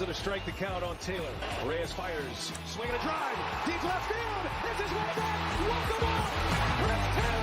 it a strike to count on Taylor. Reyes fires, swinging a drive, deep left field. It's his way back. Walk the ball. Chris Taylor.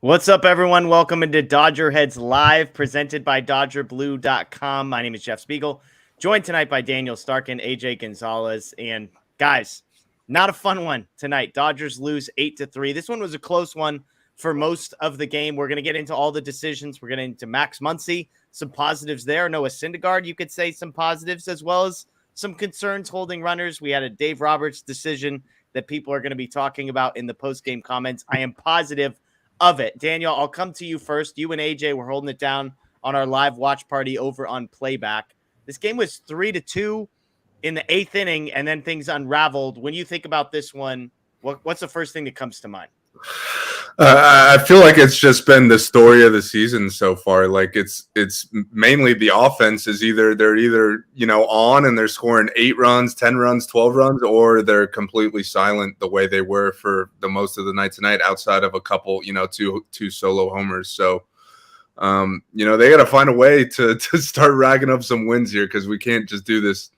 What's up, everyone? Welcome into DodgerHeads Live, presented by DodgerBlue.com. My name is Jeff Spiegel, joined tonight by Daniel Starkand, AJ Gonzalez, and guys, not a fun one tonight. Dodgers lose 8-3. This one was a close one for most of the game. We're going to get into all the decisions. We're going to get into Max Muncy, some positives there. Noah Syndergaard, you could say some positives, as well as some concerns holding runners. We had a Dave Roberts decision that people are going to be talking about in the postgame comments. I am positive of it. Daniel, I'll come to you first. You and AJ were holding it down on our live watch party over on Playback. This game was 3-2 in the 8th inning, and then things unraveled. When you think about this one, what's the first thing that comes to mind? I feel like it's just been the story of the season so far. Like it's mainly the offense is they're either on and they're scoring 8 runs, 10 runs, 12 runs, or they're completely silent the way they were for the most of the night tonight, outside of a couple, two solo homers. So they got to find a way to start racking up some wins here, because we can't just do this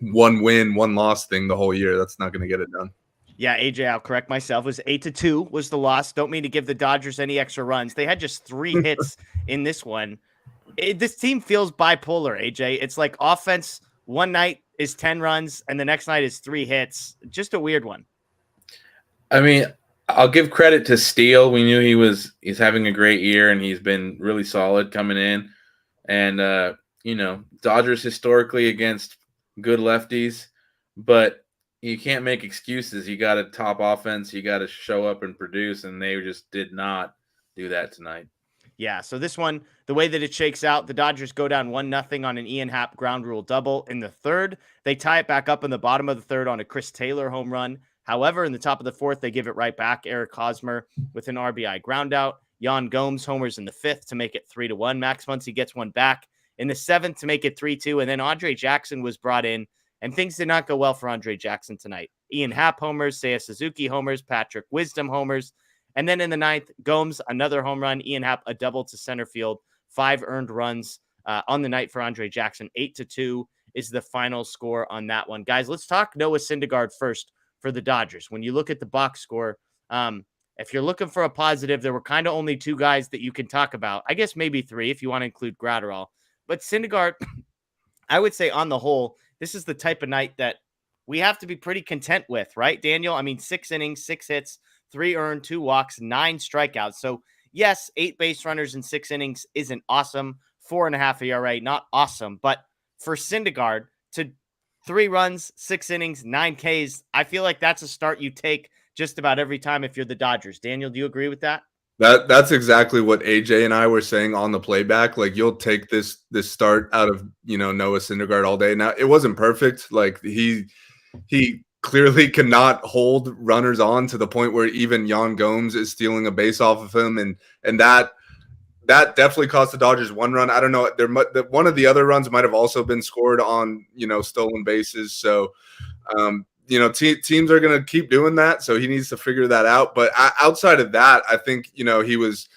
1 win, 1 loss thing the whole year. That's not going to get it done. Yeah, AJ, I'll correct myself. It was 8-2 was the loss. Don't mean to give the Dodgers any extra runs. They had just 3 hits in this one. This team feels bipolar, AJ. It's like offense one night is 10 runs and the next night is 3 hits. Just a weird one. I mean, I'll give credit to Steele. We knew he's having a great year, and he's been really solid coming in. And Dodgers historically against good lefties, but you can't make excuses. You got a top offense. You got to show up and produce, and they just did not do that tonight. Yeah, so this one, the way that it shakes out, the Dodgers go down 1-0 on an Ian Happ ground rule double in the 3rd. They tie it back up in the bottom of the 3rd on a Chris Taylor home run. However, in the top of the 4th, they give it right back. Eric Hosmer with an RBI ground out. Yan Gomes homers in the 5th to make it 3-1. Max Muncy gets one back in the 7th to make it 3-2. And then Andre Jackson was brought in, and things did not go well for Andre Jackson tonight. Ian Happ homers, Seiya Suzuki homers, Patrick Wisdom homers. And then in the 9th, Gomes, another home run. Ian Happ, a double to center field. 5 earned runs on the night for Andre Jackson. 8-2 is the final score on that one. Guys, let's talk Noah Syndergaard first for the Dodgers. When you look at the box score, if you're looking for a positive, there were kind of only 2 guys that you can talk about. I guess maybe 3 if you want to include Gratterall. But Syndergaard, I would say on the whole, this is the type of night that we have to be pretty content with, right, Daniel? I mean, 6 innings, 6 hits, 3 earned, 2 walks, 9 strikeouts. So, yes, 8 base runners in 6 innings isn't awesome. 4.5 ERA, not awesome. But for Syndergaard to 3 runs, 6 innings, 9 Ks, I feel like that's a start you take just about every time if you're the Dodgers. Daniel, do you agree with that? That's exactly what AJ and I were saying on the playback. Like, you'll take this start out of Noah Syndergaard all day. Now, it wasn't perfect. Like, he clearly cannot hold runners on to the point where even Yan Gomes is stealing a base off of him, and that definitely cost the Dodgers 1 run. I don't know. One of the other runs might have also been scored on stolen bases. So. Teams are going to keep doing that, so he needs to figure that out. But outside of that, I think he had his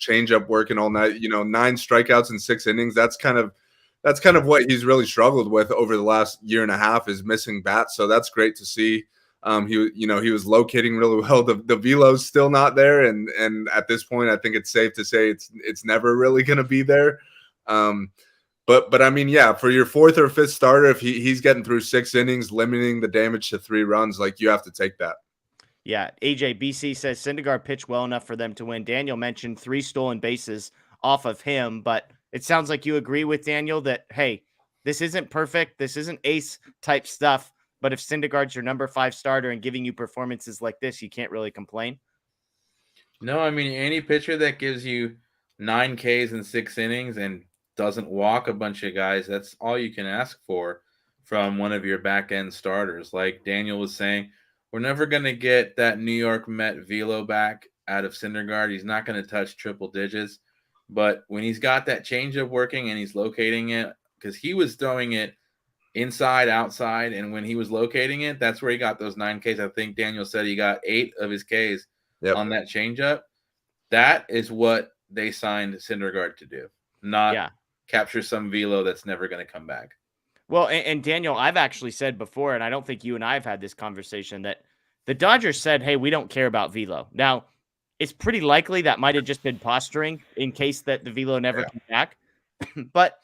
changeup working all night. 9 strikeouts in 6 innings. That's kind of what he's really struggled with over the last year and a half, is missing bats. So that's great to see. He was locating really well. The velo's still not there, and at this point, I think it's safe to say it's never really going to be there. But I mean, yeah, for your 4th or 5th starter, if he's getting through 6 innings, limiting the damage to 3 runs, like, you have to take that. Yeah, AJ BC says Syndergaard pitched well enough for them to win. Daniel mentioned 3 stolen bases off of him, but it sounds like you agree with Daniel that, hey, this isn't perfect. This isn't ace type stuff. But if Syndergaard's your number 5 starter and giving you performances like this, you can't really complain. No, I mean, any pitcher that gives you 9 Ks in 6 innings and doesn't walk a bunch of guys, that's all you can ask for from one of your back-end starters. Like Daniel was saying, we're never going to get that New York Met velo back out of Syndergaard. He's not going to touch triple digits. But when he's got that changeup working and he's locating it, because he was throwing it inside, outside, and when he was locating it, that's where he got those 9 Ks. I think Daniel said he got 8 of his Ks on that changeup. That is what they signed Syndergaard to do, not capture some velo that's never going to come back. Well, and Daniel, I've actually said before, and I don't think you and I have had this conversation, that the Dodgers said, hey, we don't care about velo. Now, it's pretty likely that might have just been posturing in case that the velo never came back. But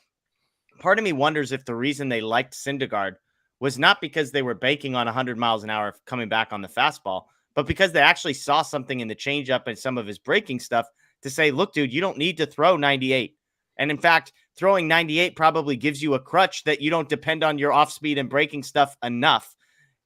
part of me wonders if the reason they liked Syndergaard was not because they were banking on 100 miles an hour coming back on the fastball, but because they actually saw something in the changeup and some of his breaking stuff to say, look, dude, you don't need to throw 98. And in fact, throwing 98 probably gives you a crutch that you don't depend on your off speed and breaking stuff enough.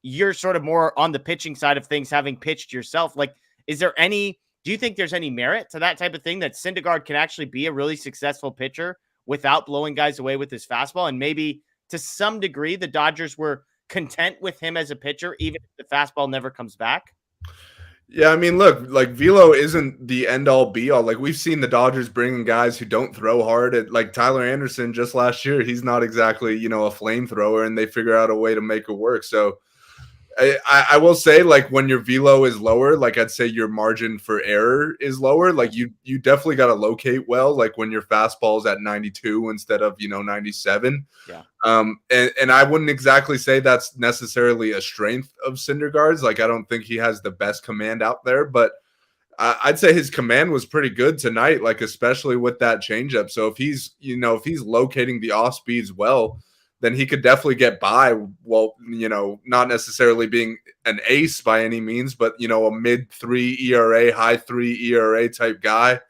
You're sort of more on the pitching side of things, having pitched yourself. Like, do you think there's any merit to that type of thing, that Syndergaard can actually be a really successful pitcher without blowing guys away with his fastball? And maybe to some degree, the Dodgers were content with him as a pitcher, even if the fastball never comes back? Yeah, I mean, look, like velo isn't the end all be all. Like we've seen the Dodgers bringing guys who don't throw hard. At like Tyler Anderson just last year, he's not exactly, a flamethrower, and they figure out a way to make it work. So I will say, like, when your velo is lower, like I'd say your margin for error is lower. Like you definitely got to locate well, like when your fastball is at 92 instead of 97. Yeah. And I wouldn't exactly say that's necessarily a strength of Syndergaard's. Like I don't think he has the best command out there, but I'd say his command was pretty good tonight, like especially with that changeup. So if he's locating the off speeds well, then he could definitely get by. Well, not necessarily being an ace by any means, but, a mid-3 ERA, high-3 ERA type guy.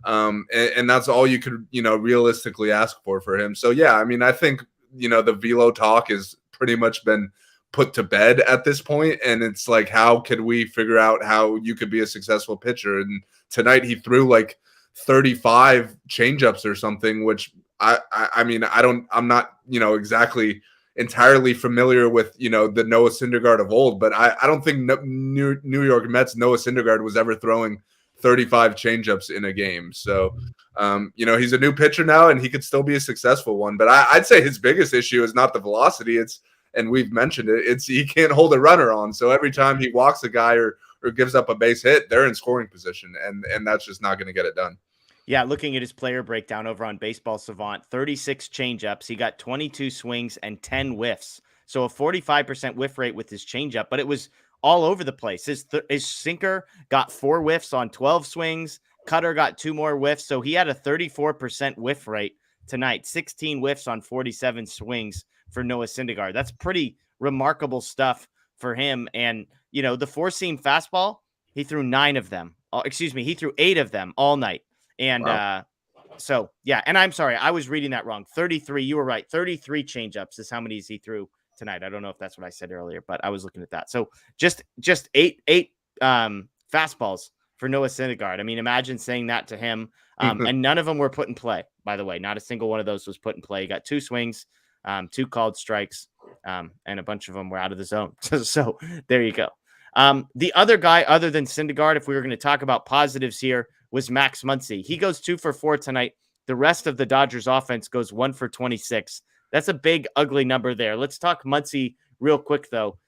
And that's all you could, realistically ask for him. So, yeah, I mean, I think, the velo talk has pretty much been put to bed at this point. And it's like, how could we figure out how you could be a successful pitcher? And tonight he threw like 35 changeups or something, which I'm not, exactly entirely familiar with, the Noah Syndergaard of old, but I don't think New York Mets Noah Syndergaard was ever throwing 35 changeups in a game. So, he's a new pitcher now and he could still be a successful one, but I'd say his biggest issue is not the velocity. And we've mentioned it, he can't hold a runner on. So every time he walks a guy or gives up a base hit, they're in scoring position, and that's just not going to get it done. Yeah, looking at his player breakdown over on Baseball Savant, 36 changeups. He got 22 swings and 10 whiffs. So a 45% whiff rate with his changeup, but it was all over the place. His sinker got 4 whiffs on 12 swings. Cutter got 2 more whiffs. So he had a 34% whiff rate tonight, 16 whiffs on 47 swings for Noah Syndergaard. That's pretty remarkable stuff for him. And, the 4-seam fastball, he threw 9 of them. He threw 8 of them all night. And wow. So, yeah, and I'm sorry, I was reading that wrong. 33, you were right. 33 changeups is how many he threw tonight. I don't know if that's what I said earlier, but I was looking at that. So just eight fastballs for Noah Syndergaard. I mean, imagine saying that to him. And none of them were put in play, by the way. Not a single one of those was put in play. He got 2 swings, 2 called strikes, and a bunch of them were out of the zone. So there you go. The other guy, other than Syndergaard, if we were going to talk about positives here, was Max Muncy. He goes 2 for 4 tonight. The rest of the Dodgers offense goes 1 for 26. That's a big, ugly number there. Let's talk Muncy real quick, though.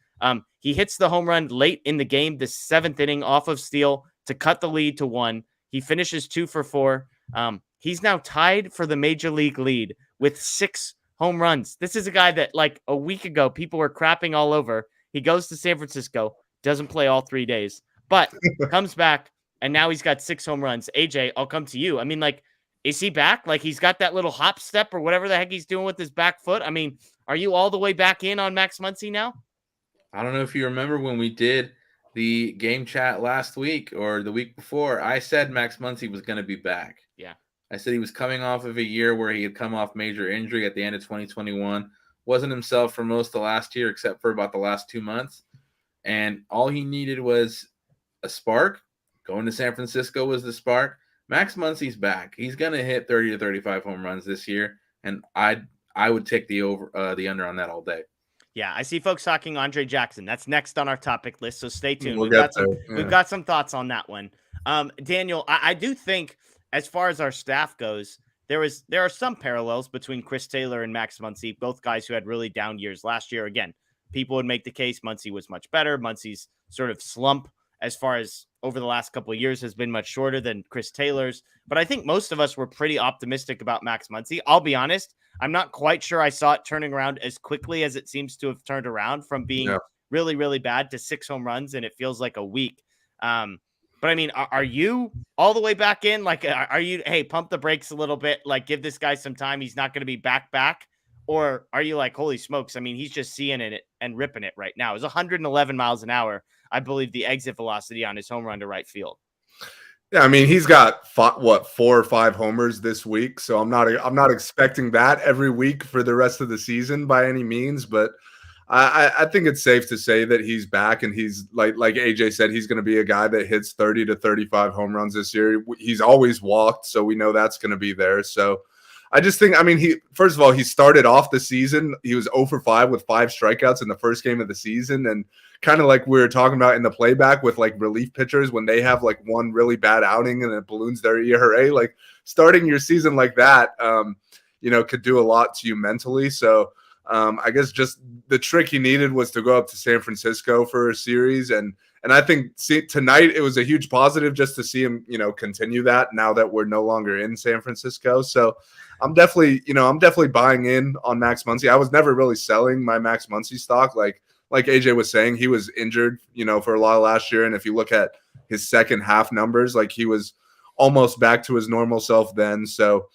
He hits the home run late in the game, the 7th inning off of steal to cut the lead to 1. He finishes 2 for 4. He's now tied for the major league lead with 6 home runs. This is a guy that, like, a week ago, people were crapping all over. He goes to San Francisco, doesn't play all 3 days, but comes back, and now he's got 6 home runs. AJ, I'll come to you. I mean, like, is he back? Like, he's got that little hop step or whatever the heck he's doing with his back foot. I mean, are you all the way back in on Max Muncy now? I don't know if you remember when we did the game chat last week or the week before, I said Max Muncy was going to be back. Yeah. I said he was coming off of a year where he had come off major injury at the end of 2021. Wasn't himself for most of last year, except for about the last 2 months. And all he needed was a spark. Going to San Francisco was the spark. Max Muncy's back. He's going to hit 30 to 35 home runs this year, and I would take the under on that all day. Yeah, I see folks talking Andre Jackson. That's next on our topic list, so stay tuned. We've got some thoughts on that one. Daniel, I do think as far as our staff goes, there are some parallels between Chris Taylor and Max Muncy, both guys who had really down years last year. Again, people would make the case Muncy was much better. Muncy's sort of slump as far as over the last couple of years has been much shorter than Chris Taylor's. But I think most of us were pretty optimistic about Max Muncy. I'll be honest, I'm not quite sure I saw it turning around as quickly as it seems to have turned around from being really, really bad to 6 home runs, and it feels like a week. But I mean, are you all the way back in? Like, are you, hey, pump the brakes a little bit, like give this guy some time, he's not going to be back? Or are you like, holy smokes, I mean, he's just seeing it and ripping it right now. It's 111 miles an hour, I believe, the exit velocity on his home run to right field. Yeah, I mean, he's got 4 or 5 homers this week, so I'm not expecting that every week for the rest of the season by any means, but I think it's safe to say that he's back, and he's like AJ said, he's going to be a guy that hits 30 to 35 home runs this year. He's always walked, so we know that's going to be there. So I just think, I mean, first of all, he started off the season, he was 0 for 5 with 5 strikeouts in the first game of the season, and kind of like we were talking about in the playback with like relief pitchers when they have like one really bad outing and it balloons their ERA, like starting your season like that, could do a lot to you mentally. So I guess just the trick he needed was to go up to San Francisco for a series. And I think tonight it was a huge positive just to see him, continue that now that we're no longer in San Francisco. So I'm definitely buying in on Max Muncy. I was never really selling my Max Muncy stock. Like AJ was saying, he was injured, for a lot of last year. And if you look at his second half numbers, like he was almost back to his normal self then. So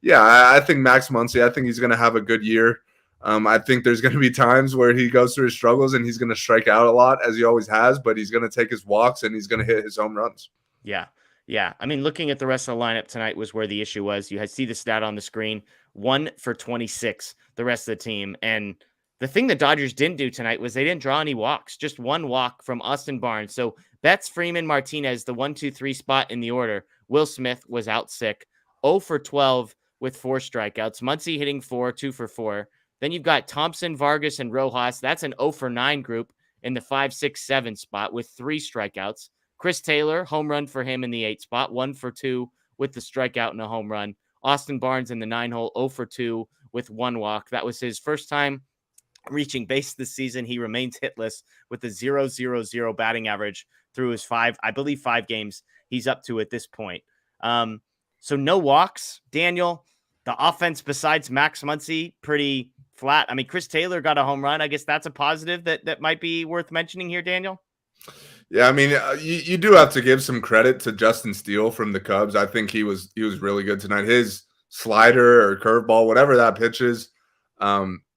yeah, I think Max Muncy, I think he's going to have a good year. I think there's going to be times where he goes through his struggles and he's going to strike out a lot, as he always has, but he's going to take his walks and he's going to hit his home runs. Yeah. Yeah. I mean, looking at the rest of the lineup tonight was where the issue was. You see the stat on the screen, 1 for 26, the rest of the team. And the thing the Dodgers didn't do tonight was they didn't draw any walks, just 1 walk from Austin Barnes. So Betts, Freeman, Martinez, the 1, 2, 3 spot in the order. Will Smith was out sick, 0 for 12 with 4 strikeouts. Muncy hitting 4, 2 for 4. Then you've got Thompson, Vargas, and Rojas. That's an 0 for 9 group in the 5, 6, 7 spot with 3 strikeouts. Chris Taylor, home run for him in the 8 spot, 1 for 2 with the strikeout and a home run. Austin Barnes in the 9 hole, 0 for 2 with 1 walk. That was his first time reaching base this season. He remains hitless with a 0.00 batting average through his 5 games he's up to at this point. So no walks, Daniel. The offense besides Max Muncy, pretty flat. I mean, Chris Taylor got a home run. I guess that's a positive that might be worth mentioning here, Daniel. Yeah, I mean, you do have to give some credit to Justin Steele from the Cubs. I think he was really good tonight. His slider or curveball, whatever that pitch is,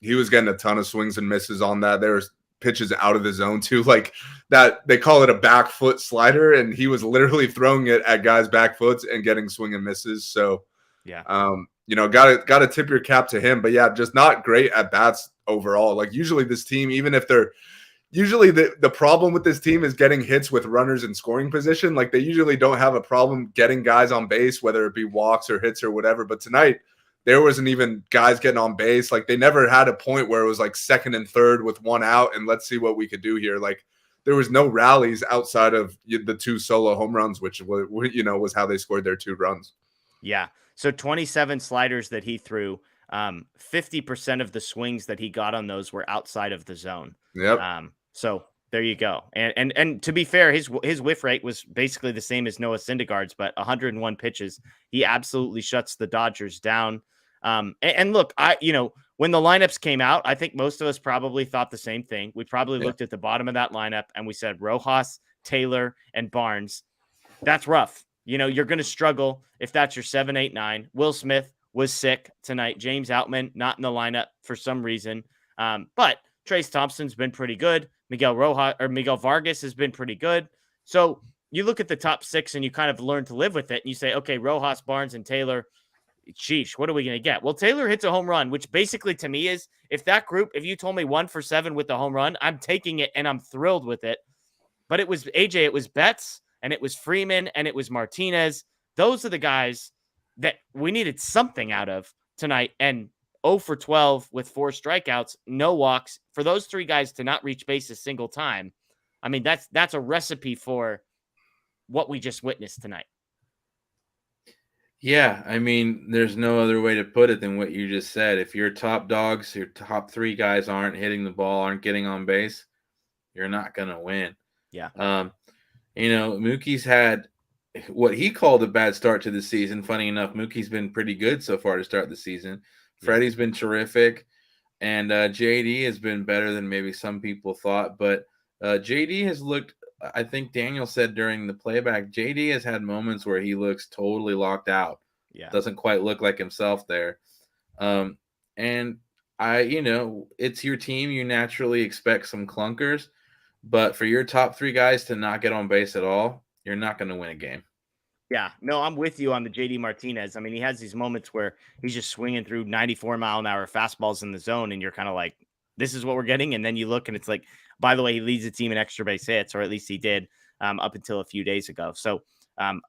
he was getting a ton of swings and misses on that. There was pitches out of the zone too, like that. They call it a back foot slider, and he was literally throwing it at guys' back foots and getting swing and misses. So yeah, got to tip your cap to him. But yeah, just not great at bats overall. Like usually this team, even if they're usually the problem with this team is getting hits with runners in scoring position. Like they usually don't have a problem getting guys on base, whether it be walks or hits or whatever. But tonight there wasn't even guys getting on base. Like they never had a point where it was like second and third with 1 out and let's see what we could do here. Like there was no rallies outside of the 2 solo home runs, which was how they scored their 2 runs. Yeah. So 27 sliders that he threw, 50% of the swings that he got on those were outside of the zone. Yep. So there you go. And to be fair, his whiff rate was basically the same as Noah Syndergaard's, but 101 pitches. He absolutely shuts the Dodgers down. And look, when the lineups came out, I think most of us probably thought the same thing. We probably looked at the bottom of that lineup and we said Rojas, Taylor, and Barnes. That's rough. You're going to struggle if that's your 7, 8, 9. Will Smith was sick tonight. James Outman not in the lineup for some reason. But Trace Thompson's been pretty good. Miguel Vargas has been pretty good. So you look at the top 6 and you kind of learn to live with it. And you say, okay, Rojas, Barnes, and Taylor, sheesh, what are we going to get? Well, Taylor hits a home run, which basically to me is if you told me 1 for 7 with the home run, I'm taking it and I'm thrilled with it. But it was Betts and it was Freeman and it was Martinez. Those are the guys that we needed something out of tonight. And 0 for 12 with 4 strikeouts, no walks. For those 3 guys to not reach base a single time, I mean, that's a recipe for what we just witnessed tonight. Yeah, I mean, there's no other way to put it than what you just said. If your top dogs, your top 3 guys aren't hitting the ball, aren't getting on base, you're not going to win. Yeah. Mookie's had what he called a bad start to the season. Funny enough, Mookie's been pretty good so far to start the season. Freddie's been terrific, and JD has been better than maybe some people thought. But JD has looked, I think Daniel said during the playback, JD has had moments where he looks totally locked out. Yeah. Doesn't quite look like himself there. And it's your team. You naturally expect some clunkers. But for your top three guys to not get on base at all, you're not going to win a game. Yeah, no, I'm with you on the JD Martinez. I mean, he has these moments where he's just swinging through 94-mile-an-hour fastballs in the zone, and you're kind of like, this is what we're getting. And then you look, and it's like, by the way, he leads the team in extra base hits, or at least he did up until a few days ago. So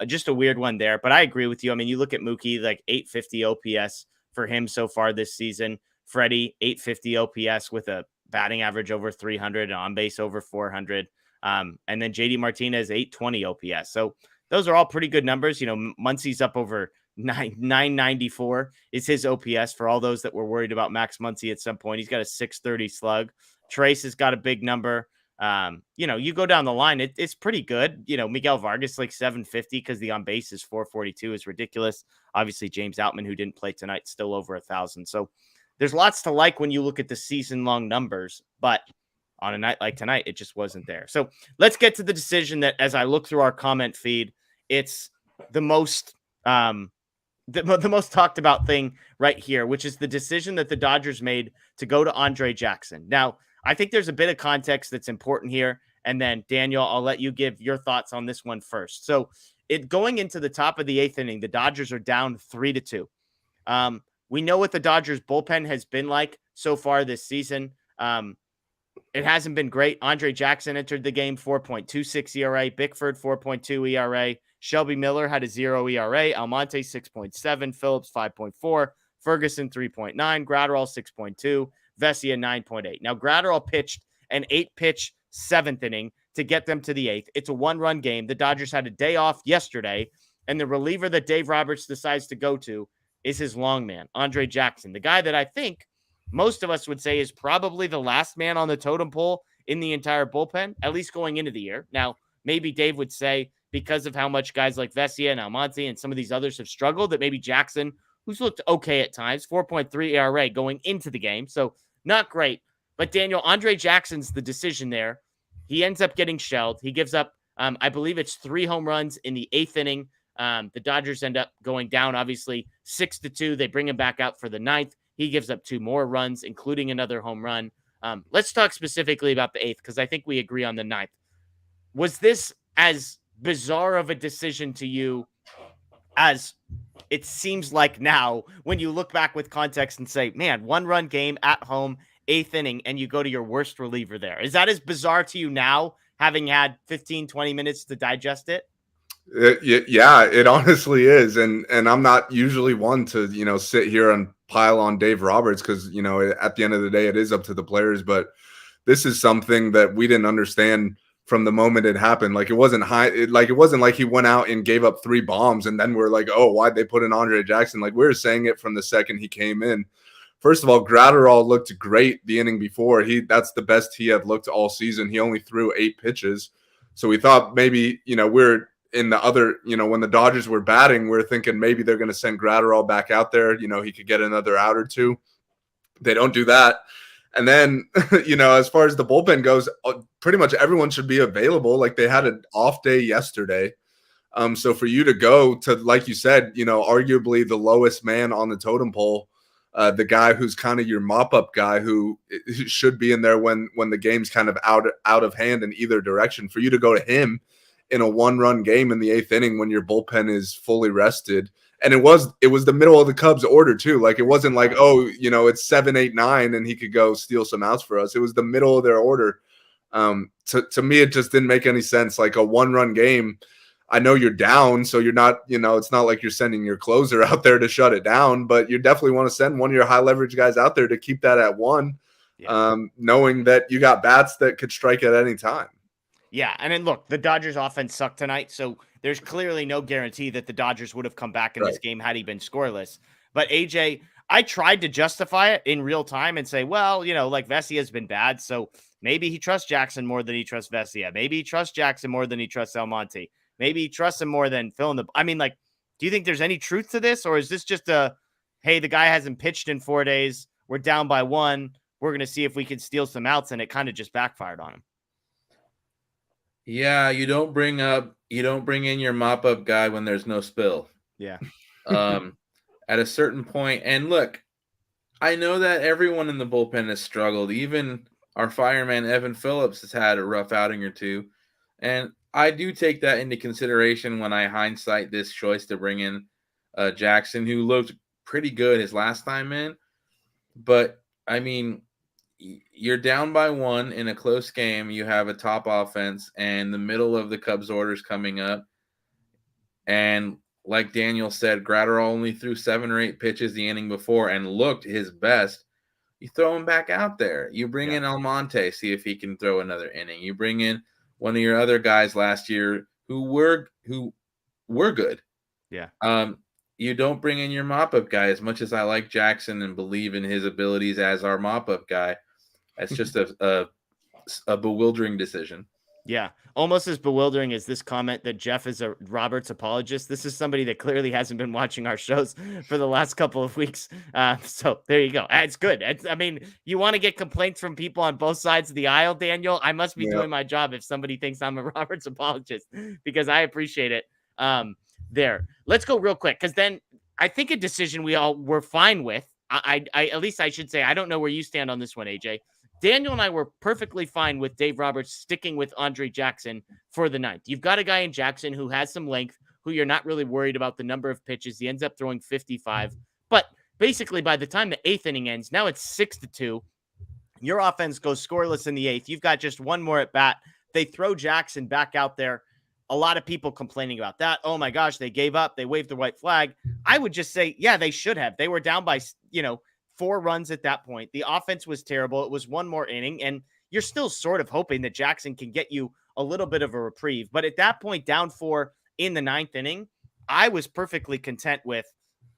just a weird one there. But I agree with you. I mean, you look at Mookie, like 850 OPS for him so far this season. Freddie, 850 OPS with a batting average over 300 and on base over 400. And then JD Martinez, 820 OPS. So those are all pretty good numbers. Muncy's up over 994 is his OPS for all those that were worried about Max Muncy at some point. He's got a 630 slug. Trace has got a big number. You go down the line, it's pretty good. Miguel Vargas, like 750 because the on base is 442 is ridiculous. Obviously, James Outman, who didn't play tonight, still over 1,000. So there's lots to like when you look at the season-long numbers, but on a night like tonight, it just wasn't there. So let's get to the decision that, as I look through our comment feed, it's the most the most talked about thing right here, which is the decision that the Dodgers made to go to Andre Jackson. Now, I think there's a bit of context that's important here, and then Daniel, I'll let you give your thoughts on this one first. So, going into the top of the 8th inning, the Dodgers are down 3-2. We know what the Dodgers bullpen has been like so far this season. It hasn't been great. Andre Jackson entered the game, 4.26 ERA. Bickford, 4.2 ERA. Shelby Miller had a 0 ERA. Almonte, 6.7. Phillips, 5.4. Ferguson, 3.9. Gratterall, 6.2. Vesia, 9.8. Now, Gratterall pitched an 8-pitch 7th inning to get them to the 8th. It's a 1-run game. The Dodgers had a day off yesterday, and the reliever that Dave Roberts decides to go to is his long man, Andre Jackson, the guy that I think most of us would say is probably the last man on the totem pole in the entire bullpen, at least going into the year. Now, maybe Dave would say because of how much guys like Vesia and Almonte and some of these others have struggled, that maybe Jackson, who's looked okay at times, 4.3 ERA going into the game. So not great. But Daniel, Andre Jackson's the decision there. He ends up getting shelled. He gives up, I believe it's 3 home runs in the 8th inning. The Dodgers end up going down, obviously, 6-2. They bring him back out for the 9th. He gives up 2 more runs, including another home run. Let's talk specifically about the 8th, because I think we agree on the 9th. Was this as bizarre of a decision to you as it seems like now when you look back with context and say, man, 1-run game at home, 8th inning, and you go to your worst reliever there? Is that as bizarre to you now, having had 15, 20 minutes to digest it? Yeah, it honestly is. And I'm not usually one to, sit here and pile on Dave Roberts because, at the end of the day, it is up to the players. But this is something that we didn't understand from the moment it happened. Like, it wasn't it wasn't like he went out and gave up 3 bombs and then we're like, oh, why'd they put in Andre Jackson? Like, we were saying it from the second he came in. First of all, Gratterall looked great the inning before. That's the best he had looked all season. He only threw 8 pitches. So we thought maybe, we're in the other, when the Dodgers were batting, we're thinking maybe they're going to send Gratterall back out there. He could get another out or 2. They don't do that. And then, as far as the bullpen goes, pretty much everyone should be available. Like, they had an off day yesterday. So for you to go to, like you said, arguably the lowest man on the totem pole, the guy who's kind of your mop-up guy who should be in there when the game's kind of out of hand in either direction, for you to go to him in a 1-run game in the 8th inning when your bullpen is fully rested. And it was the middle of the Cubs order too. Like, it wasn't like, oh, it's 7, 8, 9 and he could go steal some outs for us. It was the middle of their order. To me, it just didn't make any sense. Like, a 1-run game, I know you're down, so you're not, it's not like you're sending your closer out there to shut it down, but you definitely want to send one of your high leverage guys out there to keep that at 1, knowing that you got bats that could strike at any time. Yeah, and then look, the Dodgers offense sucked tonight, so there's clearly no guarantee that the Dodgers would have come back in this game had he been scoreless. But AJ, I tried to justify it in real time and say, well, like Vesia has been bad, so maybe he trusts Jackson more than he trusts Vesia. Maybe he trusts Jackson more than he trusts Almonte. Maybe he trusts him more than Phil in the. I mean, like, do you think there's any truth to this, or is this just hey, the guy hasn't pitched in 4 days. We're down by 1. We're going to see if we can steal some outs, and it kind of just backfired on him. Yeah, you don't bring in your mop-up guy when there's no spill. Yeah. At a certain point, and look, I know that everyone in the bullpen has struggled. Even our fireman, Evan Phillips, has had a rough outing or two. And I do take that into consideration when I hindsight this choice to bring in Jackson, who looked pretty good his last time in. But, I mean, you're down by 1 in a close game. You have a top offense, and the middle of the Cubs orders coming up. And like Daniel said, Gratterall only threw 7 or 8 pitches the inning before and looked his best. You throw him back out there. You bring in Almonte, see if he can throw another inning. You bring in one of your other guys last year who were good. Yeah. You don't bring in your mop-up guy. As much as I like Jackson and believe in his abilities as our mop-up guy, that's just a bewildering decision. Yeah, almost as bewildering as this comment that Jeff is a Roberts apologist. This is somebody that clearly hasn't been watching our shows for the last couple of weeks. So there you go. It's good. I mean, you want to get complaints from people on both sides of the aisle, Daniel. I must be doing my job if somebody thinks I'm a Roberts apologist, because I appreciate it. There. Let's go real quick, because then I think a decision we all were fine with. I at least I should say, I don't know where you stand on this one, AJ. Daniel and I were perfectly fine with Dave Roberts sticking with Andre Jackson for the 9th. You've got a guy in Jackson who has some length, who you're not really worried about the number of pitches. He ends up throwing 55. But basically, by the time the 8th inning ends, now it's 6-2. Your offense goes scoreless in the 8th. You've got just one more at bat. They throw Jackson back out there. A lot of people complaining about that. Oh my gosh, they gave up. They waved the white flag. I would just say, yeah, they should have. They were down by, 4 runs at that point. The offense was terrible. It was one more inning, and you're still sort of hoping that Jackson can get you a little bit of a reprieve. But at that point, down 4 in the 9th inning, I was perfectly content with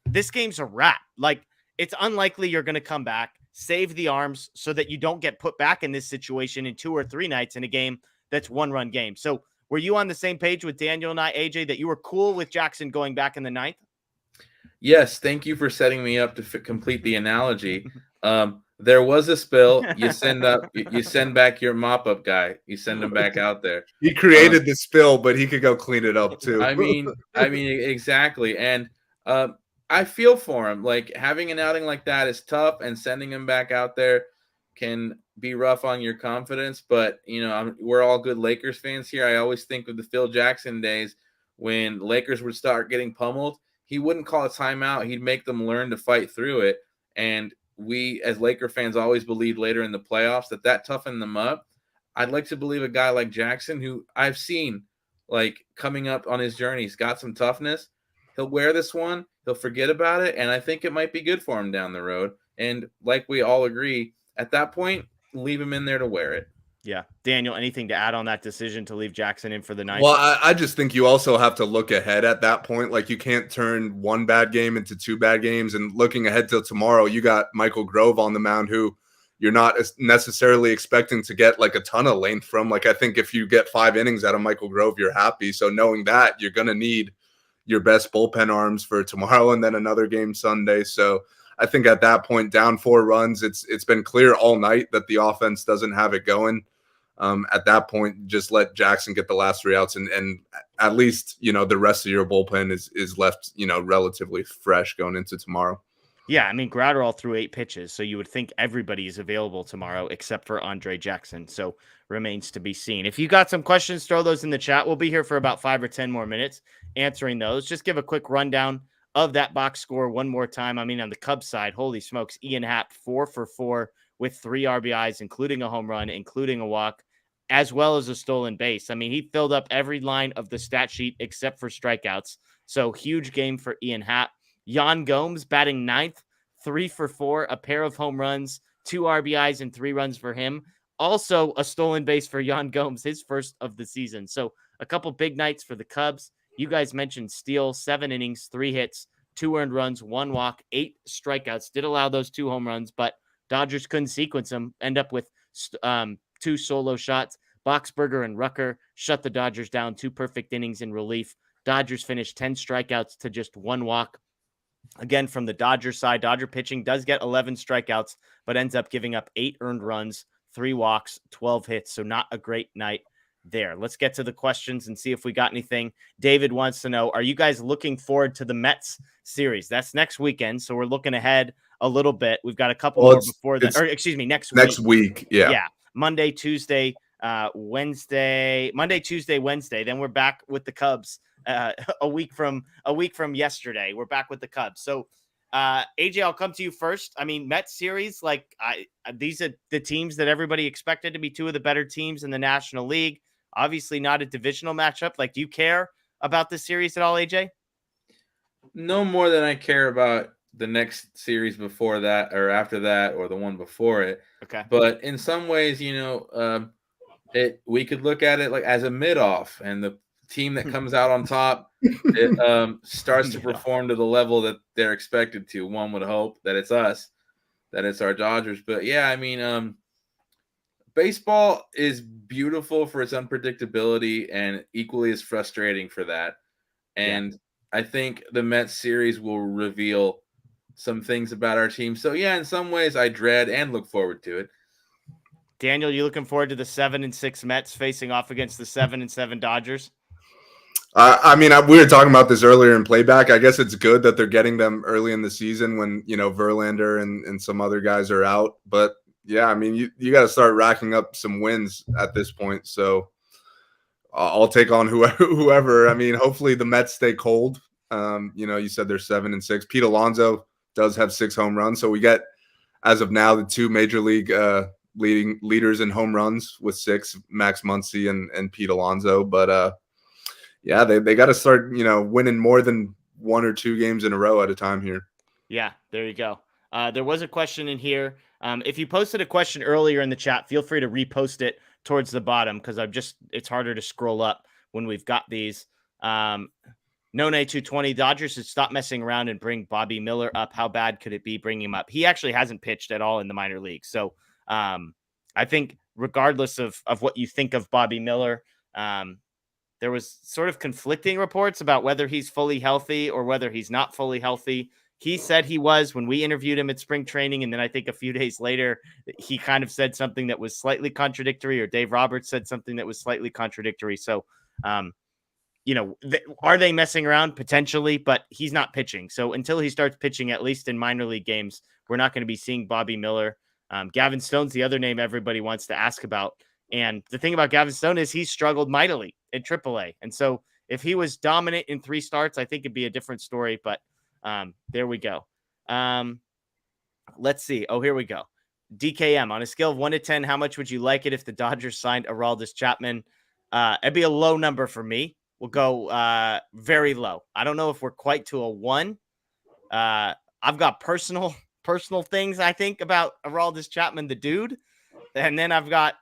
this game's a wrap. Like, it's unlikely you're going to come back, save the arms so that you don't get put back in this situation in 2 or 3 nights in a game that's 1-run game. So were you on the same page with Daniel and I, AJ, that you were cool with Jackson going back in the 9th? Yes, thank you for setting me up to complete the analogy. There was a spill. You send back your mop-up guy. You send him back out there. He created the spill, but he could go clean it up too. I mean, exactly. And I feel for him. Like, having an outing like that is tough, and sending him back out there can be rough on your confidence. But we're all good Lakers fans here. I always think of the Phil Jackson days when Lakers would start getting pummeled. He wouldn't call a timeout. He'd make them learn to fight through it. And we, as Laker fans, always believed later in the playoffs that toughened them up. I'd like to believe a guy like Jackson, who I've seen like coming up on his journey, he's got some toughness. He'll wear this one. He'll forget about it. And I think it might be good for him down the road. And like we all agree, at that point, leave him in there to wear it. Yeah. Daniel, anything to add on that decision to leave Jackson in for the 9th? Well, I just think you also have to look ahead at that point. Like, you can't turn one bad game into 2 bad games. And looking ahead till tomorrow, you got Michael Grove on the mound, who you're not necessarily expecting to get like a ton of length from. Like, I think if you get 5 innings out of Michael Grove, you're happy. So knowing that, you're going to need your best bullpen arms for tomorrow and then another game Sunday. So I think at that point, down 4 runs, it's been clear all night that the offense doesn't have it going. At that point, just let Jackson get the last 3 outs, and at least, the rest of your bullpen is left, relatively fresh going into tomorrow. Yeah, I mean, Gratterall threw 8 pitches, so you would think everybody is available tomorrow except for Andre Jackson. So remains to be seen. If you got some questions, throw those in the chat. We'll be here for about 5 or 10 more minutes answering those. Just give a quick rundown of that box score one more time. I mean, on the Cubs side, holy smokes, Ian Happ 4 for 4 with 3 RBIs, including a home run, including a walk, as well as a stolen base. I mean, he filled up every line of the stat sheet except for strikeouts. So huge game for Ian Happ. Yan Gomes batting 9th, 3 for 4, a pair of home runs, 2 RBIs and 3 runs for him. Also a stolen base for Yan Gomes, his first of the season. So a couple big nights for the Cubs. You guys mentioned Steele, 7 innings, 3 hits, 2 earned runs, 1 walk, 8 strikeouts. Did allow those 2 home runs, but Dodgers couldn't sequence them. End up with 2 solo shots. Boxberger and Rucker shut the Dodgers down. 2 perfect innings in relief. Dodgers finished 10 strikeouts to just 1 walk. Again, from the Dodgers side, Dodger pitching does get 11 strikeouts, but ends up giving up 8 earned runs, 3 walks, 12 hits. So not a great night there. Let's get to the questions and see if we got anything. David wants to know, are you guys looking forward to the Mets series? That's next weekend. So we're looking ahead a little bit. We've got a couple more before that, or excuse me, next week. Yeah. Yeah. Monday, Tuesday, Wednesday, Monday, Tuesday, Wednesday. Then we're back with the Cubs. A week from yesterday, we're back with the Cubs. So, AJ, I'll come to you first. I mean, Mets series, like these are the teams that everybody expected to be 2 of the better teams in the National League. Obviously, not a divisional matchup. Like, do you care about this series at all, AJ? No more than I care about the next series before that, or after that, or the one before it. Okay. But in some ways, we could look at it like as a mid-off, and the team that comes out on top starts to perform to the level that they're expected to. One would hope that it's us, that it's our Dodgers. But yeah, I mean, baseball is beautiful for its unpredictability and equally as frustrating for that. And I think the Mets series will reveal some things about our team. So yeah, in some ways I dread and look forward to it. Daniel, you looking forward to the 7-6 Mets facing off against the 7-7 Dodgers? I mean, we were talking about this earlier in playback. I guess it's good that they're getting them early in the season when, Verlander and some other guys are out. But, yeah, I mean, you got to start racking up some wins at this point. So I'll take on whoever. I mean, hopefully the Mets stay cold. You said they're 7-6. Pete Alonso does have 6 home runs. So we get, as of now, the 2 major league leaders in home runs with 6, Max Muncy and Pete Alonso. But, yeah, they got to start, winning more than 1 or 2 games in a row at a time here. Yeah, there you go. There was a question in here. If you posted a question earlier in the chat, feel free to repost it towards the bottom because it's harder to scroll up when we've got these. None220, Dodgers should stop messing around and bring Bobby Miller up. How bad could it be bringing him up? He actually hasn't pitched at all in the minor league. So I think regardless of what you think of Bobby Miller, there was sort of conflicting reports about whether he's fully healthy or whether he's not fully healthy. He said he was when we interviewed him at spring training. And then I think a few days later, he kind of said something that was slightly contradictory, or Dave Roberts said something that was slightly contradictory. So, are they messing around? Potentially, but he's not pitching. So until he starts pitching, at least in minor league games, we're not going to be seeing Bobby Miller. Gavin Stone's the other name everybody wants to ask about. And the thing about Gavin Stone is he's struggled mightily in AAA. And so if he was dominant in 3 starts, I think it'd be a different story. But there we go. Let's see. Oh, here we go. DKM, on a scale of 1 to 10, how much would you like it if the Dodgers signed Aroldis Chapman? It'd be a low number for me. We'll go very low. I don't know if we're quite to a 1. I've got personal things I think about Aroldis Chapman, the dude. And then I've got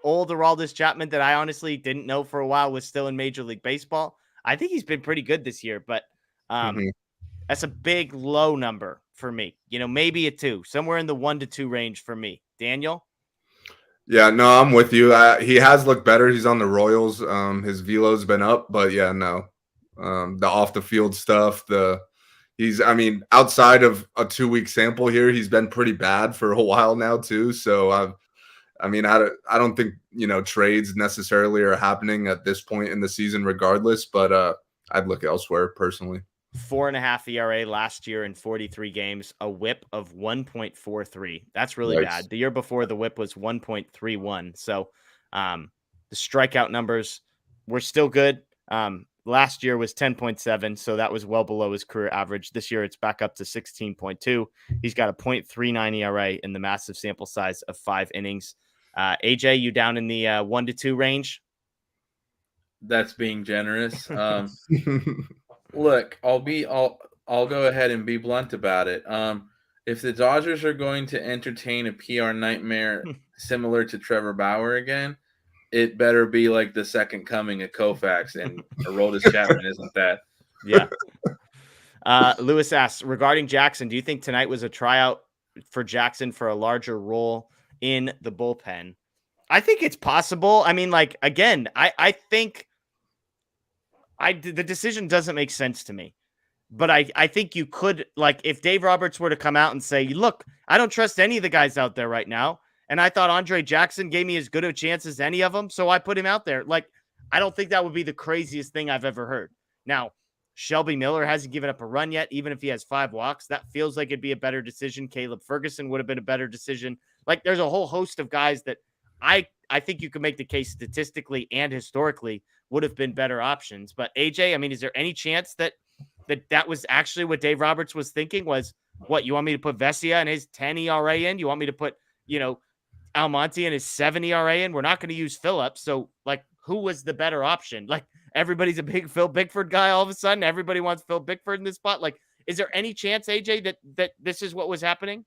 old Aroldis Chapman that I honestly didn't know for a while was still in Major League Baseball. I think he's been pretty good this year, but that's a big low number for me. Maybe a 2, somewhere in the 1 to 2 range for me. Daniel? Yeah, no, I'm with you. He has looked better. He's on the Royals. His velo's been up, but yeah, no. The off the field stuff, outside of a 2-week sample here, he's been pretty bad for a while now too. So I don't think, trades necessarily are happening at this point in the season regardless, but I'd look elsewhere personally. 4.5 ERA last year in 43 games, a whip of 1.43. That's really bad. The year before, the whip was 1.31. So the strikeout numbers were still good. Last year was 10.7, so that was well below his career average. This year, it's back up to 16.2. He's got a 0.39 ERA in the massive sample size of 5 innings. AJ, you down in the 1 to 2 range? That's being generous. Look, I'll go ahead and be blunt about it. If the Dodgers are going to entertain a PR nightmare similar to Trevor Bauer again, it better be like the second coming of Koufax, and Aroldis Chapman isn't that. Yeah. Lewis asks, regarding Jackson, do you think tonight was a tryout for Jackson for a larger role in the bullpen? I think it's possible. I mean, like, again, I think the decision doesn't make sense to me. But I think you could, like, if Dave Roberts were to come out and say, look, I don't trust any of the guys out there right now. And I thought Andre Jackson gave me as good a chance as any of them, so I put him out there. Like, I don't think that would be the craziest thing I've ever heard. Now, Shelby Miller hasn't given up a run yet, even if he has 5 walks. That feels like it'd be a better decision. Caleb Ferguson would have been a better decision. Like, there's a whole host of guys that I think you could make the case statistically and historically would have been better options. But AJ, I mean, is there any chance that was actually what Dave Roberts was thinking? Was, what, you want me to put Vesia and his 10 ERA in? You want me to put, Almonte and his 7 ERA in? We're not going to use Phillips. So, like, who was the better option? Like, everybody's a big Phil Bickford guy all of a sudden. Everybody wants Phil Bickford in this spot. Like, is there any chance, AJ, that this is what was happening?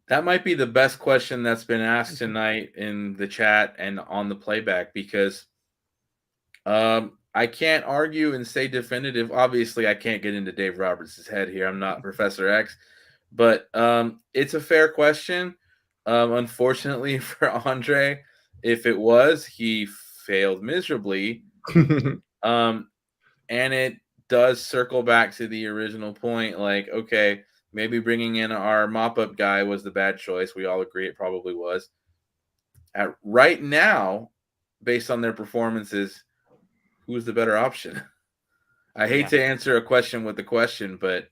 That might be the best question that's been asked tonight in the chat and on the playback, because I can't argue and say definitive. Obviously, I can't get into Dave Roberts' head here. I'm not Professor X, but it's a fair question. Unfortunately for Andre, if it was, he failed miserably. And it does circle back to the original point. Like, okay, maybe bringing in our mop-up guy was the bad choice. We all agree it probably was. Right now, based on their performances, who's the better option? I hate to answer a question with a question, but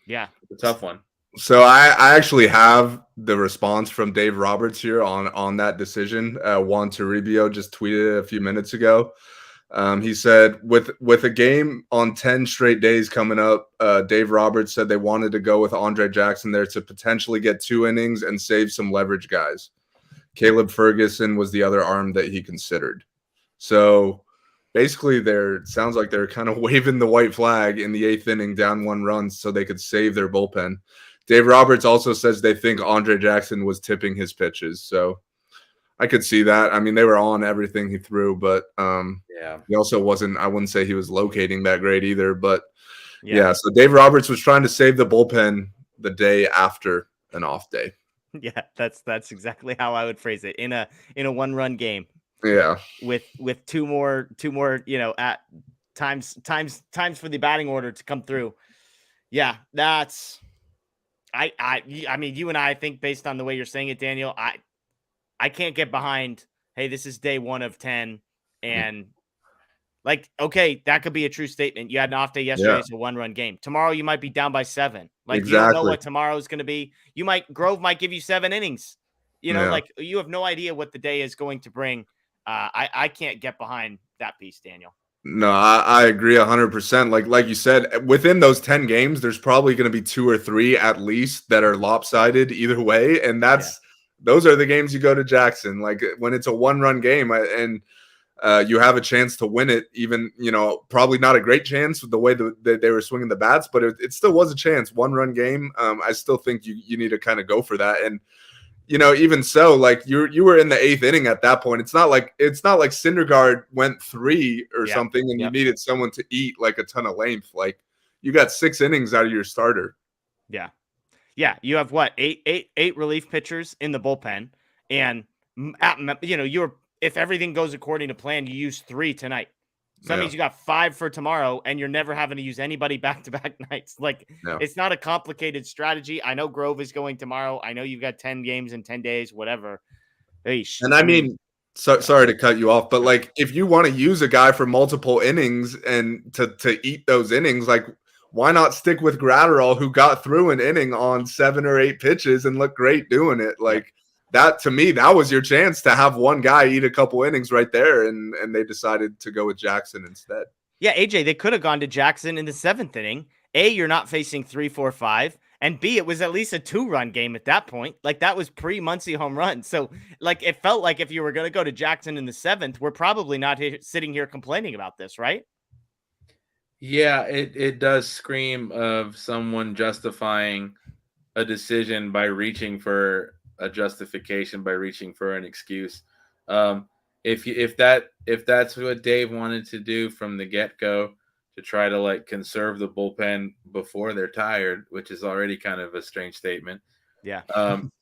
yeah, it's a tough one. So I actually have the response from Dave Roberts here on that decision. Juan Toribio just tweeted a few minutes ago. He said, with a game on 10 straight days coming up, Dave Roberts said they wanted to go with Andre Jackson there to potentially get 2 innings and save some leverage guys. Caleb Ferguson was the other arm that he considered. So basically, sounds like they're kind of waving the white flag in the 8th inning, down 1 run, so they could save their bullpen. Dave Roberts also says they think Andre Jackson was tipping his pitches. So I could see that. I mean, they were on everything he threw, but he also wasn't, I wouldn't say he was locating that great either. But yeah, so Dave Roberts was trying to save the bullpen the day after an off day. Yeah, that's exactly how I would phrase it. In a 1-run game. Yeah. With two more, at times for the batting order to come through. Yeah, that's I mean, you and I think, based on the way you're saying it, Daniel, I can't get behind, hey, this is day 1 of 10, and like, okay, that could be a true statement. You had an off day yesterday, it's a 1-run game. Tomorrow you might be down by 7. Like, you don't know what tomorrow's going to be. Grove might give you 7 innings. Like, you have no idea what the day is going to bring. I can't get behind that piece, Daniel. No, I agree 100%. Like you said, within those 10 games, there's probably going to be 2 or 3 at least that are lopsided either way. And those are the games you go to Jackson. Like, when it's a 1-run game and you have a chance to win it, even, probably not a great chance with the way that they were swinging the bats, but it still was a chance. 1-run game. I still think you need to kind of go for that. And, even so, like, you were in the 8th inning at that point. It's not like Syndergaard went 3 or something and you needed someone to eat like a ton of length. Like, you got 6 innings out of your starter. Yeah. Yeah. You have what? 8 relief pitchers in the bullpen. And, if everything goes according to plan, you use 3 tonight. So that means you got 5 for tomorrow, and you're never having to use anybody back-to-back nights. Like, It's not a complicated strategy. I know Grove is going tomorrow. I know you've got 10 games in 10 days, whatever. And I mean, sorry to cut you off, but like, if you want to use a guy for multiple innings and to eat those innings, like, why not stick with Gratterall, who got through an inning on 7 or 8 pitches and looked great doing it? Like, that, to me, that was your chance to have one guy eat a couple innings right there, and they decided to go with Jackson instead. Yeah, AJ, they could have gone to Jackson in the 7th inning. A, you're not facing 3, 4, 5, and B, it was at least a 2-run game at that point. Like, that was pre-Muncy home run. So, like, it felt like if you were going to go to Jackson in the 7th, we're probably not sitting here complaining about this, right? Yeah, it does scream of someone justifying a decision by reaching for a justification, by reaching for an excuse. If that's what Dave wanted to do from the get-go, to try to like conserve the bullpen before they're tired, which is already kind of a strange statement. Yeah.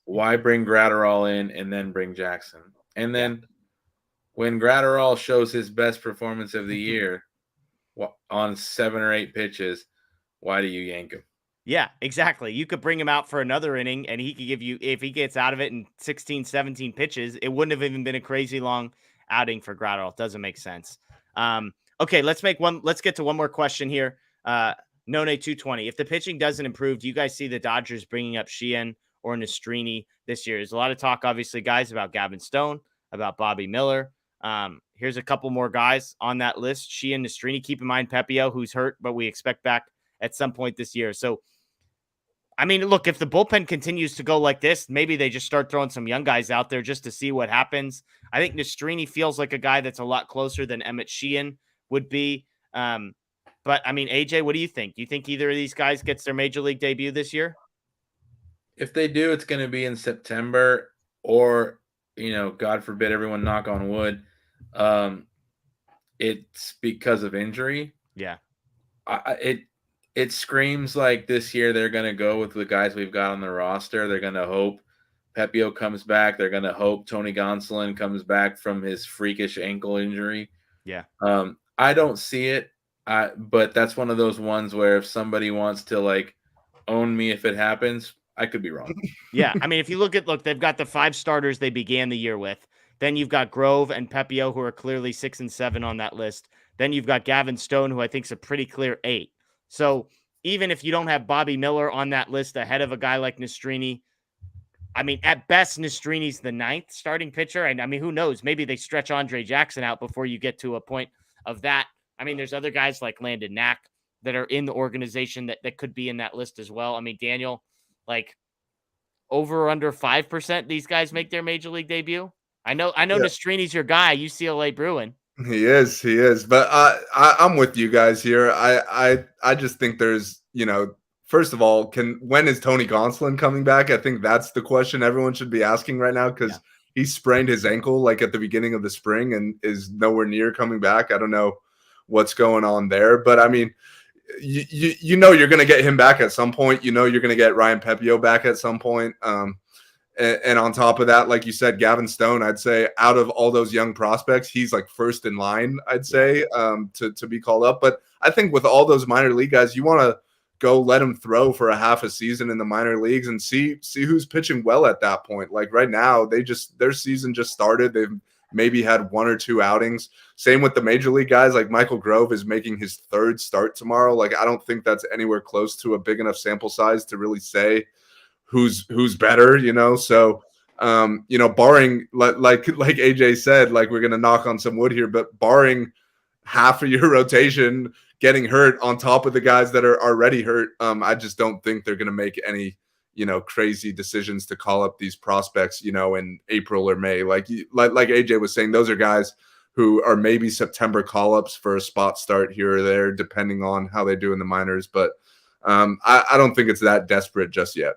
Why bring Gratterall in and then bring Jackson? And then when Gratterall shows his best performance of the year on 7 or 8 pitches, why do you yank him? Yeah, exactly. You could bring him out for another inning and he could give you, if he gets out of it in 16, 17 pitches, it wouldn't have even been a crazy long outing for Gratterall. It doesn't make sense. Okay, let's get to one more question here. None220. If the pitching doesn't improve, do you guys see the Dodgers bringing up Sheehan or Nastrini this year? There's a lot of talk, obviously, guys, about Gavin Stone, about Bobby Miller. Here's a couple more guys on that list. Sheehan, Nastrini. Keep in mind Pepio, who's hurt, but we expect back at some point this year. So, I mean, look, if the bullpen continues to go like this, maybe they just start throwing some young guys out there just to see what happens. I think Nastrini feels like a guy that's a lot closer than Emmett Sheehan would be. But, I mean, AJ, what do you think? Do you think either of these guys gets their major league debut this year? If they do, it's going to be in September or, God forbid, everyone knock on wood. It's because of injury. Yeah. It screams like this year they're going to go with the guys we've got on the roster. They're going to hope Pepio comes back. They're going to hope Tony Gonzalez comes back from his freakish ankle injury. Yeah. I don't see it, but that's one of those ones where if somebody wants to, like, own me if it happens, I could be wrong. Yeah. I mean, if you look, they've got the 5 starters they began the year with. Then you've got Grove and Pepio, who are clearly 6 and 7 on that list. Then you've got Gavin Stone, who I think is a pretty clear 8. So even if you don't have Bobby Miller on that list ahead of a guy like Nastrini, I mean, at best, Nastrini's the 9th starting pitcher. And I mean, who knows? Maybe they stretch Andre Jackson out before you get to a point of that. I mean, there's other guys like Landon Knack that are in the organization that could be in that list as well. I mean, Daniel, like, over or under 5%, these guys make their major league debut. I know yeah. Nastrini's your guy, UCLA Bruin. He is. But I'm with you guys here. I just think there's, first of all, when is Tony Gonzalez coming back? I think that's the question everyone should be asking right now, because he sprained his ankle like at the beginning of the spring and is nowhere near coming back. I don't know what's going on there, but I mean, you're going to get him back at some point. You're going to get Ryan Pepio back at some point. And on top of that, like you said, Gavin Stone, I'd say out of all those young prospects, he's like first in line, I'd say, to be called up. But I think with all those minor league guys, you want to go let them throw for a half a season in the minor leagues and see who's pitching well at that point. Like right now, their season just started. They've maybe had 1 or 2 outings. Same with the major league guys. Like Michael Grove is making his 3rd start tomorrow. Like I don't think that's anywhere close to a big enough sample size to really say who's better, So, barring like AJ said, like we're going to knock on some wood here, but barring half of your rotation getting hurt on top of the guys that are already hurt, I just don't think they're going to make any, crazy decisions to call up these prospects, in April or May. Like AJ was saying, those are guys who are maybe September call-ups for a spot start here or there, depending on how they do in the minors. But I don't think it's that desperate just yet.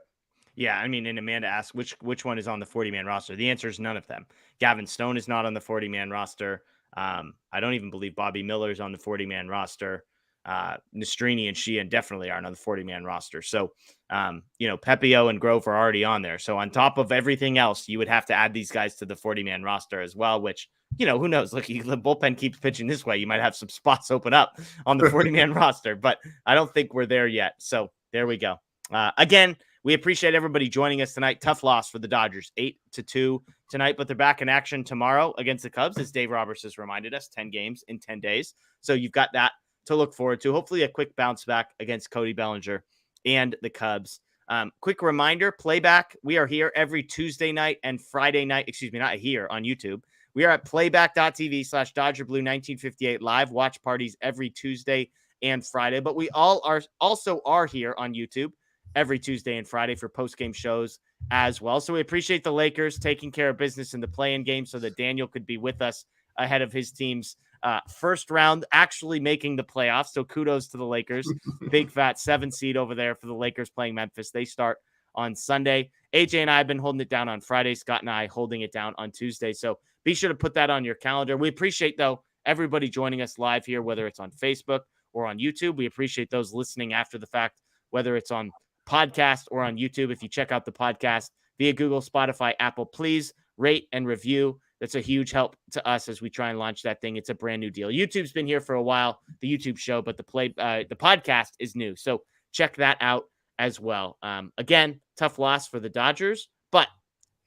Yeah, I mean, and Amanda asked which one is on the 40-man roster. The answer is none of them. Gavin Stone is not on the 40-man roster. I don't even believe Bobby Miller is on the 40-man roster. Nastrini and Sheehan definitely aren't on the 40-man roster. So, Pepio and Grove are already on there. So on top of everything else, you would have to add these guys to the 40-man roster as well, which, who knows? Look, the bullpen keeps pitching this way. You might have some spots open up on the 40-man roster, but I don't think we're there yet. So there we go. Again, we appreciate everybody joining us tonight. Tough loss for the Dodgers, 8-2 tonight, but they're back in action tomorrow against the Cubs, as Dave Roberts has reminded us, 10 games in 10 days. So you've got that to look forward to. Hopefully a quick bounce back against Cody Bellinger and the Cubs. Quick reminder, playback. We are here every Tuesday night and Friday night. Excuse me, not here on YouTube. We are at playback.tv/DodgerBlue1958 live watch parties every Tuesday and Friday, but we also are here on YouTube every Tuesday and Friday for post-game shows as well. So we appreciate the Lakers taking care of business in the play-in game so that Daniel could be with us ahead of his team's first round, actually making the playoffs. So kudos to the Lakers. Big fat 7 seed over there for the Lakers playing Memphis. They start on Sunday. AJ and I have been holding it down on Friday. Scott and I holding it down on Tuesday. So be sure to put that on your calendar. We appreciate, though, everybody joining us live here, whether it's on Facebook or on YouTube. We appreciate those listening after the fact, whether it's on podcast or on YouTube. If you check out the podcast via Google, Spotify, Apple, please rate and review. That's a huge help to us as we try and launch that thing. It's a brand new deal. YouTube's been here for a while, the YouTube show, but the podcast is new. So check that out as well. Again, tough loss for the Dodgers, but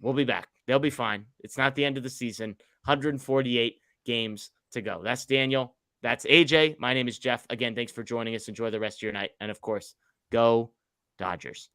we'll be back. They'll be fine. It's not the end of the season. 148 games to go. That's Daniel. That's AJ. My name is Jeff. Again, thanks for joining us. Enjoy the rest of your night. And of course, go Dodgers.